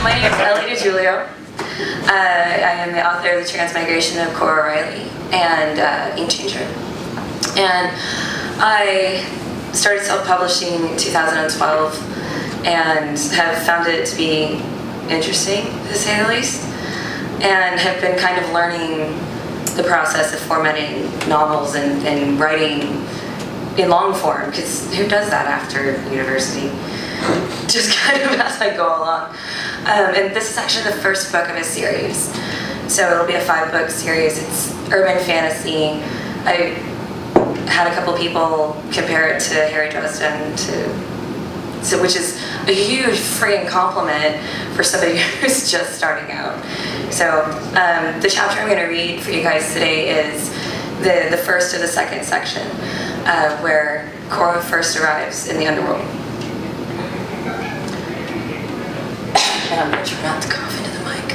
My name is Ellie Di Julio. I am the author of The Transmigration of Cora Riley and Ink Changer. And I started self-publishing in 2012 and have found it to be interesting, to say the least, and have been kind of learning the process of formatting novels and writing in long form, because who does that after university? Just kind of as I go along. And this is actually the first book of a series. So it'll be a 5-book series. It's urban fantasy. I had a couple people compare it to Harry Dresden, which is a huge freaking compliment for somebody who's just starting out. So the chapter I'm going to read for you guys today is the first of the second section, where Cora first arrives in the underworld. And I'm going to try not to cough into the mic.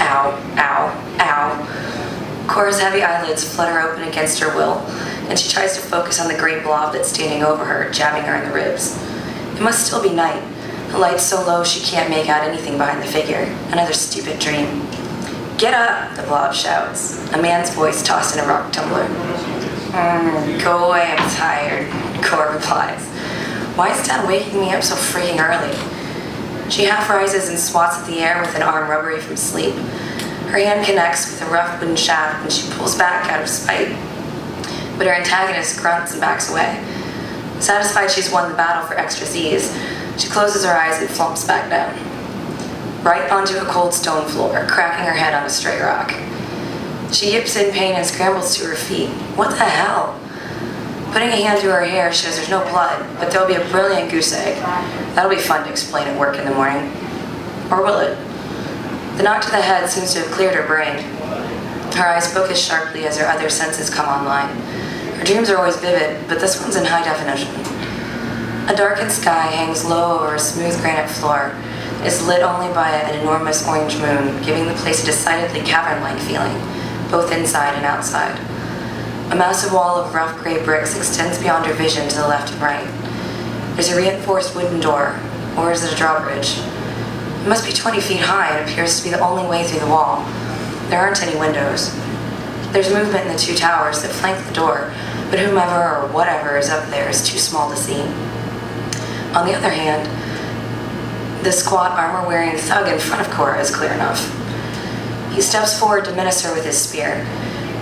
Ow, ow, ow. Cora's heavy eyelids flutter open against her will, and she tries to focus on the great blob that's standing over her, jabbing her in the ribs. It must still be night. The light's so low she can't make out anything behind the figure. Another stupid dream. Get up, the blob shouts, a man's voice tossed in a rock tumbler. Go away, I'm tired, Cora replies. Why is Dad waking me up so freaking early? She half rises and swats at the air with an arm rubbery from sleep. Her hand connects with a rough wooden shaft and she pulls back out of spite. But her antagonist grunts and backs away. Satisfied she's won the battle for extra ease, she closes her eyes and flumps back down. Right onto a cold stone floor, cracking her head on a stray rock. She yips in pain and scrambles to her feet. What the hell? Putting a hand through her hair shows there's no blood, but there'll be a brilliant goose egg. That'll be fun to explain at work in the morning. Or will it? The knock to the head seems to have cleared her brain. Her eyes focus sharply as her other senses come online. Her dreams are always vivid, but this one's in high definition. A darkened sky hangs low over a smooth granite floor. It's lit only by an enormous orange moon, giving the place a decidedly cavern-like feeling, both inside and outside. A massive wall of rough gray bricks extends beyond her vision to the left and right. There's a reinforced wooden door, or is it a drawbridge? It must be 20 feet high and appears to be the only way through the wall. There aren't any windows. There's movement in the 2 towers that flank the door, but whomever or whatever is up there is too small to see. On the other hand, the squat, armor-wearing thug in front of Cora is clear enough. He steps forward to menace her with his spear.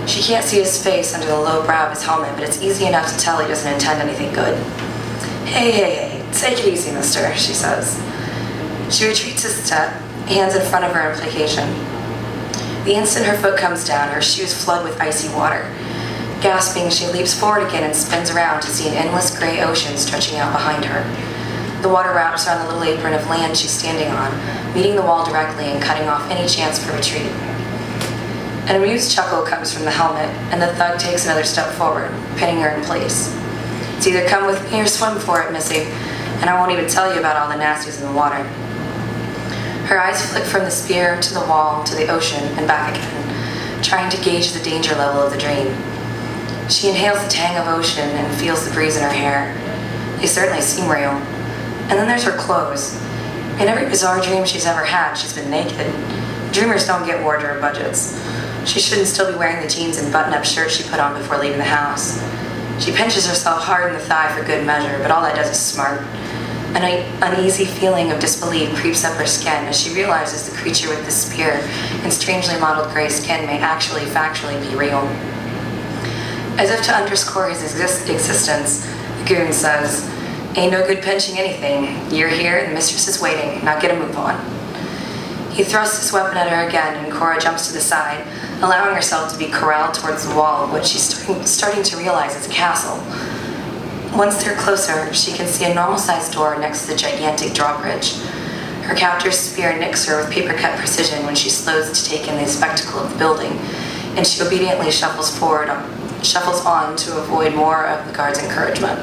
She can't see his face under the low brow of his helmet, but it's easy enough to tell he doesn't intend anything good. Hey, take it easy, mister, she says. She retreats a step, hands in front of her in placation. The instant her foot comes down, her shoes flood with icy water. Gasping, she leaps forward again and spins around to see an endless gray ocean stretching out behind her. The water wraps around the little apron of land she's standing on, meeting the wall directly and cutting off any chance for retreat. An amused chuckle comes from the helmet, and the thug takes another step forward, pinning her in place. It's either come with me or swim for it, missy, and I won't even tell you about all the nasties in the water. Her eyes flick from the spear to the wall to the ocean and back again, trying to gauge the danger level of the dream. She inhales the tang of ocean and feels the breeze in her hair. They certainly seem real. And then there's her clothes. In every bizarre dream she's ever had, she's been naked. Dreamers don't get wardrobe budgets. She shouldn't still be wearing the jeans and button-up shirt she put on before leaving the house. She pinches herself hard in the thigh for good measure, but all that does is smart. An uneasy feeling of disbelief creeps up her skin as she realizes the creature with the spear and strangely modeled gray skin may actually factually be real. As if to underscore his existence, the goon says, "Ain't no good pinching anything. You're here, and the mistress is waiting. Now get a move on." He thrusts his weapon at her again, and Cora jumps to the side, allowing herself to be corralled towards the wall, which she's starting to realize is a castle. Once they're closer, she can see a normal-sized door next to the gigantic drawbridge. Her captor's spear nicks her with paper-cut precision when she slows to take in the spectacle of the building, and she obediently shuffles on to avoid more of the guard's encouragement.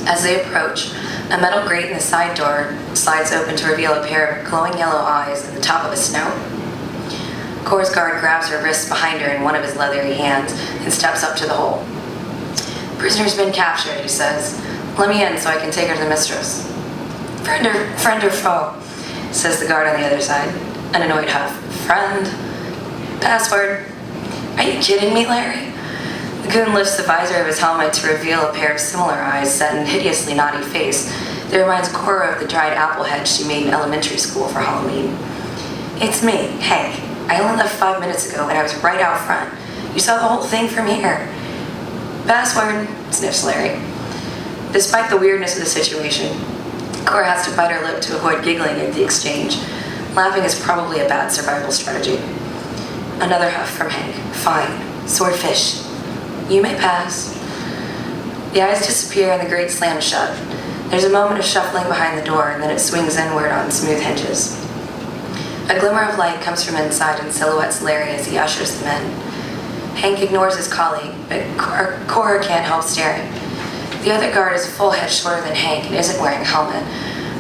As they approach, a metal grate in the side door slides open to reveal a pair of glowing yellow eyes at the top of a snout. Cora's guard grabs her wrist behind her in one of his leathery hands and steps up to the hole. "Prisoner's been captured," he says. "Let me in so I can take her to the mistress." Friend or foe, says the guard on the other side. An annoyed huff. Friend. Password. Are you kidding me, Larry? The goon lifts the visor of his helmet to reveal a pair of similar eyes set in a hideously naughty face that reminds Cora of the dried apple head she made in elementary school for Halloween. It's me, Hank. I only left 5 minutes ago and I was right out front. You saw the whole thing from here. Password, sniffs Larry. Despite the weirdness of the situation, Cora has to bite her lip to avoid giggling at the exchange. Laughing is probably a bad survival strategy. Another huff from Hank. Fine. Swordfish. You may pass. The eyes disappear and the grate slams shut. There's a moment of shuffling behind the door and then it swings inward on smooth hinges. A glimmer of light comes from inside and silhouettes Larry as he ushers them in. Hank ignores his colleague, but Cora can't help staring. The other guard is a full head shorter than Hank and isn't wearing a helmet,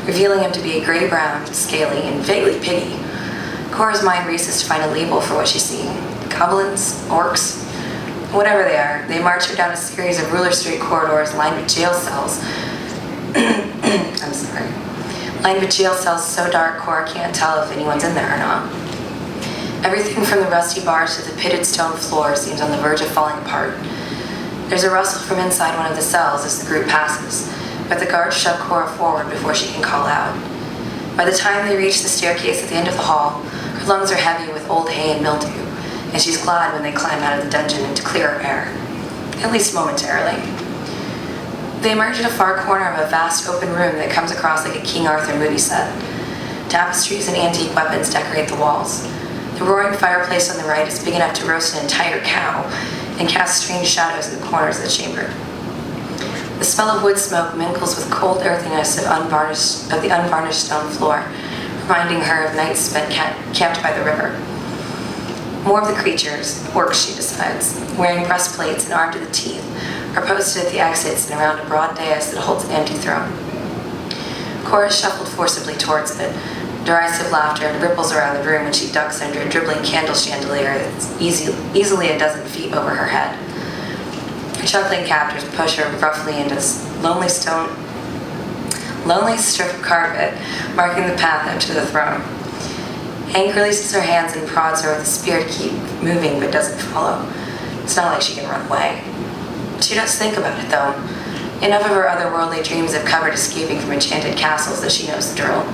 revealing him to be a gray-brown, scaly, and vaguely piggy. Cora's mind races to find a label for what she's seeing. Goblins? Orcs? Whatever they are, they march her down a series of ruler street corridors lined with jail cells. I'm sorry. Lined with jail cells so dark Cora can't tell if anyone's in there or not. Everything from the rusty bars to the pitted stone floor seems on the verge of falling apart. There's a rustle from inside one of the cells as the group passes, but the guards shove Cora forward before she can call out. By the time they reach the staircase at the end of the hall, her lungs are heavy with old hay and mildew, and she's glad when they climb out of the dungeon into clearer air, at least momentarily. They emerge at a far corner of a vast open room that comes across like a King Arthur movie set. Tapestries and antique weapons decorate the walls. The roaring fireplace on the right is big enough to roast an entire cow and cast strange shadows in the corners of the chamber. The smell of wood smoke mingles with cold earthiness of the unvarnished stone floor, reminding her of nights spent camped by the river. More of the creatures, orcs she decides, wearing breastplates and armed to the teeth, are posted at the exits and around a broad dais that holds an empty throne. Cora shuffled forcibly towards it. Derisive laughter ripples around the room when she ducks under a dribbling candle chandelier that's easily a dozen feet over her head. Her chuckling captors push her roughly into this lonely strip of carpet, marking the path up to the throne. Hank releases her hands and prods her with a spear to keep moving but doesn't follow. It's not like she can run away. She does think about it, though. Enough of her otherworldly dreams have covered escaping from enchanted castles that she knows the drill.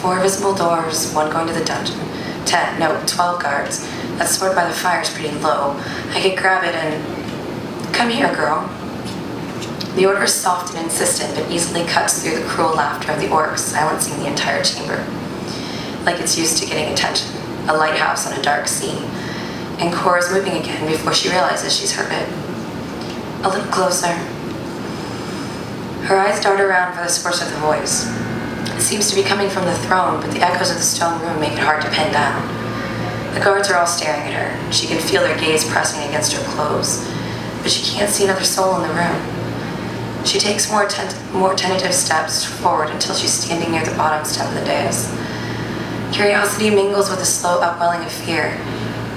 4 visible doors, 1 going to the dungeon. 12 guards. That sword by the fire is pretty low. I could grab it and... Come here, girl. The order is soft and insistent, but easily cuts through the cruel laughter of the orcs, silencing the entire chamber. Like it's used to getting attention. A lighthouse on a dark sea. And Cora's moving again before she realizes she's heard it. A little closer. Her eyes dart around for the source of the voice. It seems to be coming from the throne, but the echoes of the stone room make it hard to pin down. The guards are all staring at her. She can feel their gaze pressing against her clothes, but she can't see another soul in the room. She takes more tentative steps forward until she's standing near the bottom step of the dais. Curiosity mingles with a slow upwelling of fear,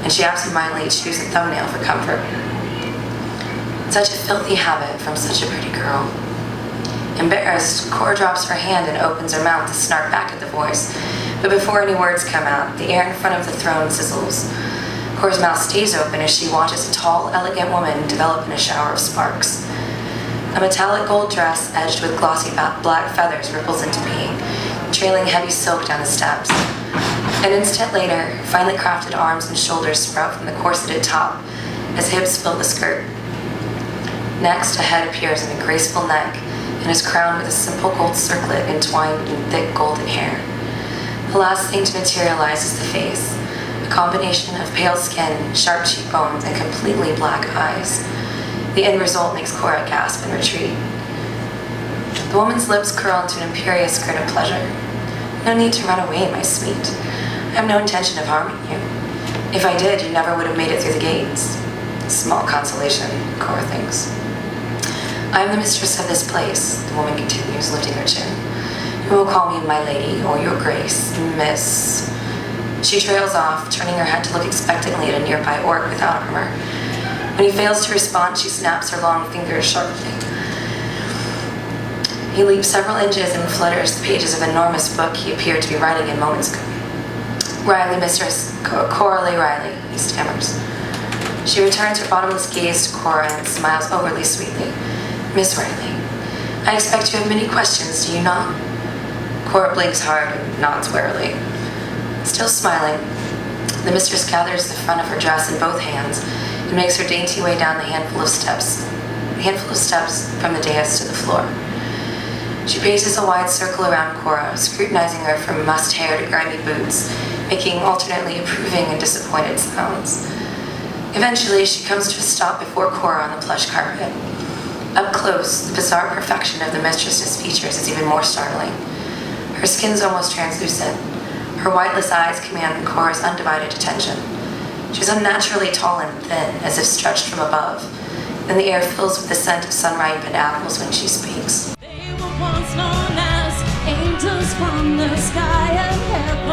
and she absentmindedly chews a thumbnail for comfort. Such a filthy habit from such a pretty girl. Embarrassed, Cora drops her hand and opens her mouth to snark back at the voice, but before any words come out, the air in front of the throne sizzles. Cora's mouth stays open as she watches a tall, elegant woman develop in a shower of sparks. A metallic gold dress edged with glossy black feathers ripples into being, trailing heavy silk down the steps. An instant later, finely crafted arms and shoulders sprout from the corseted top as hips fill the skirt. Next, a head appears in a graceful neck and is crowned with a simple gold circlet entwined in thick golden hair. The last thing to materialize is the face, a combination of pale skin, sharp cheekbones, and completely black eyes. The end result makes Cora gasp and retreat. The woman's lips curl into an imperious grin of pleasure. No need to run away, my sweet. I have no intention of harming you. If I did, you never would have made it through the gates. Small consolation, Cora thinks. I am the mistress of this place, the woman continues, lifting her chin. You will call me my lady, or your grace, miss. She trails off, turning her head to look expectantly at a nearby orc without armor. When he fails to respond, she snaps her long fingers sharply. He leaps several inches and flutters the pages of an enormous book he appeared to be writing in moments ago. "Riley, Mistress Coralie Riley," he stammers. She returns her bottomless gaze to Cora and smiles overly sweetly. "Miss Riley, I expect you have many questions, do you not?" Cora blinks hard and nods warily. Still smiling, the mistress gathers the front of her dress in both hands and makes her dainty way down the handful of steps from the dais to the floor. She paces a wide circle around Cora, scrutinizing her from mussed hair to grimy boots, making alternately approving and disappointed sounds. Eventually, she comes to a stop before Cora on the plush carpet. Up close, the bizarre perfection of the mistress's features is even more startling. Her skin's almost translucent. Her whiteless eyes command Cora's undivided attention. She's unnaturally tall and thin, as if stretched from above, and the air fills with the scent of sun-ripened apples when she speaks. They were once known as angels from the sky and heaven.